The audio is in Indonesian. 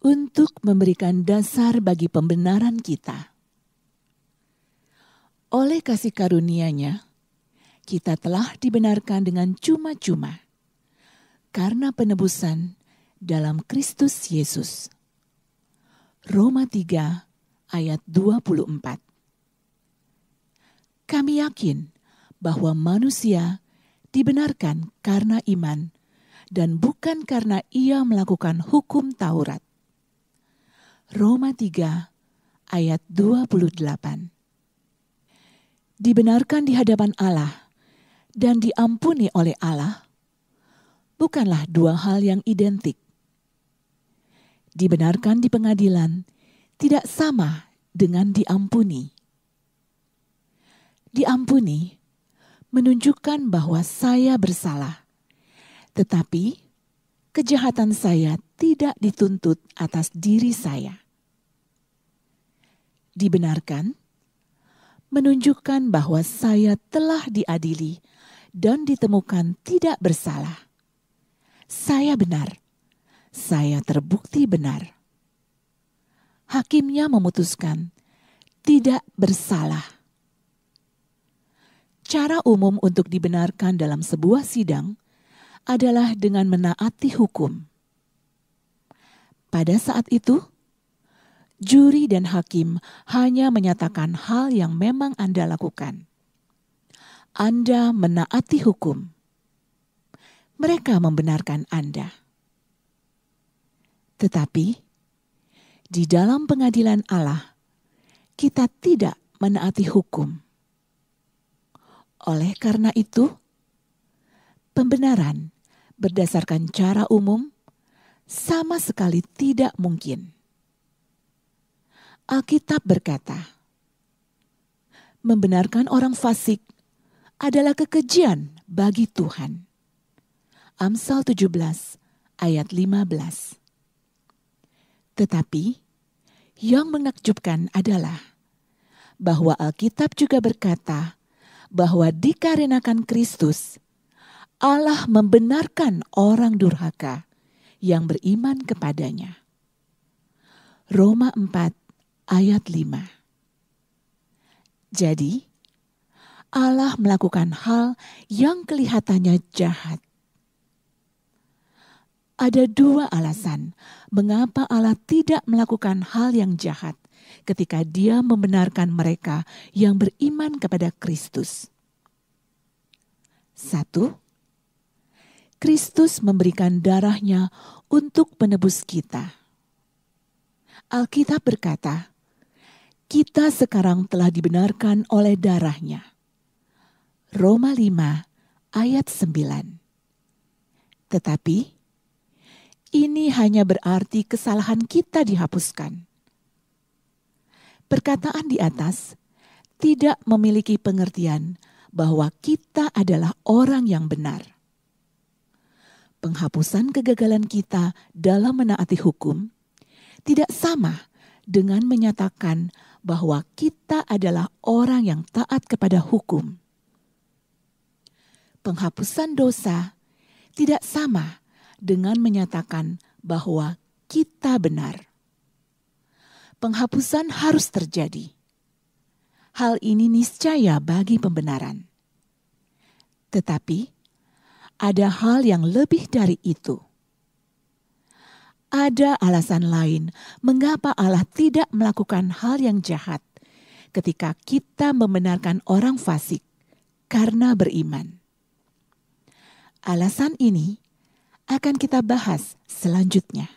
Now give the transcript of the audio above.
untuk memberikan dasar bagi pembenaran kita. Oleh kasih karunia-Nya, kita telah dibenarkan dengan cuma-cuma karena penebusan dalam Kristus Yesus. Roma 3 ayat 24. Kami yakin bahwa manusia dibenarkan karena iman dan bukan karena ia melakukan hukum Taurat. Roma 3 ayat 28. Dibenarkan di hadapan Allah dan diampuni oleh Allah bukanlah dua hal yang identik. Dibenarkan di pengadilan tidak sama dengan diampuni. Diampuni menunjukkan bahwa saya bersalah, tetapi kejahatan saya tidak dituntut atas diri saya. Dibenarkan menunjukkan bahwa saya telah diadili dan ditemukan tidak bersalah. Saya benar, saya terbukti benar. Hakimnya memutuskan tidak bersalah. Cara umum untuk dibenarkan dalam sebuah sidang adalah dengan menaati hukum. Pada saat itu, juri dan hakim hanya menyatakan hal yang memang Anda lakukan. Anda menaati hukum. Mereka membenarkan Anda. Tetapi, di dalam pengadilan Allah, kita tidak menaati hukum. Oleh karena itu, pembenaran berdasarkan cara umum sama sekali tidak mungkin. Alkitab berkata, membenarkan orang fasik adalah kekejian bagi Tuhan. Amsal 17 ayat 15. Tetapi, yang menakjubkan adalah bahwa Alkitab juga berkata bahwa dikarenakan Kristus, Allah membenarkan orang durhaka yang beriman kepadanya. Roma 4 ayat 5. Jadi, Allah melakukan hal yang kelihatannya jahat. Ada dua alasan mengapa Allah tidak melakukan hal yang jahat ketika Dia membenarkan mereka yang beriman kepada Kristus. 1. Kristus memberikan darah-Nya untuk menebus kita. Alkitab berkata, kita sekarang telah dibenarkan oleh darah-Nya. Roma 5 ayat 9. Tetapi, ini hanya berarti kesalahan kita dihapuskan. Perkataan di atas tidak memiliki pengertian bahwa kita adalah orang yang benar. Penghapusan kegagalan kita dalam menaati hukum tidak sama dengan menyatakan bahwa kita adalah orang yang taat kepada hukum. Penghapusan dosa tidak sama dengan menyatakan bahwa kita benar. Penghapusan harus terjadi. Hal ini niscaya bagi pembenaran. Tetapi, ada hal yang lebih dari itu. Ada alasan lain mengapa Allah tidak melakukan hal yang jahat ketika kita membenarkan orang fasik karena beriman. Alasan ini akan kita bahas selanjutnya.